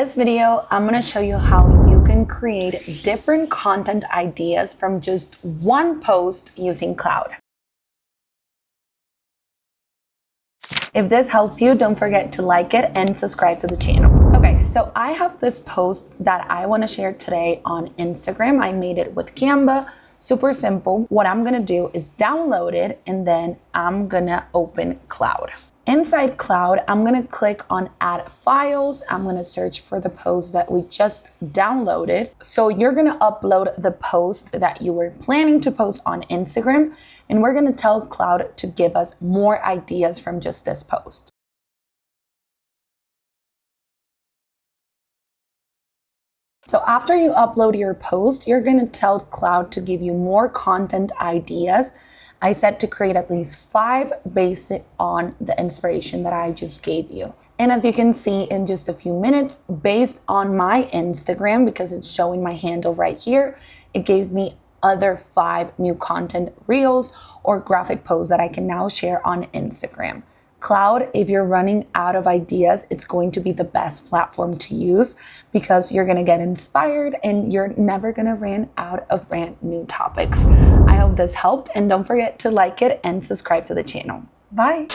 this video, I'm going to show you how you can create different content ideas from just one post using Claude. If this helps you, don't forget to like it and subscribe to the channel. Okay, so I have this post that I want to share today on Instagram. I made it with Canva, super simple. What I'm going to do is download it and then I'm going to open Claude. Inside Claude, I'm going to click on add files. I'm going to search for the post that we just downloaded. So you're going to upload the post that you were planning to post on Instagram, and we're going to tell Claude to give us more ideas from just this post. So after you upload your post, you're going to tell Claude to give you more content ideas. I said to create at least 5 based on the inspiration that I just gave you. And as you can see in just a few minutes, based on my Instagram, because it's showing my handle right here, it gave me other 5 new content reels or graphic posts that I can now share on Instagram. Claude, if you're running out of ideas, it's going to be the best platform to use because you're going to get inspired and you're never going to run out of brand new topics. I hope this helped, and don't forget to like it and subscribe to the channel. Bye.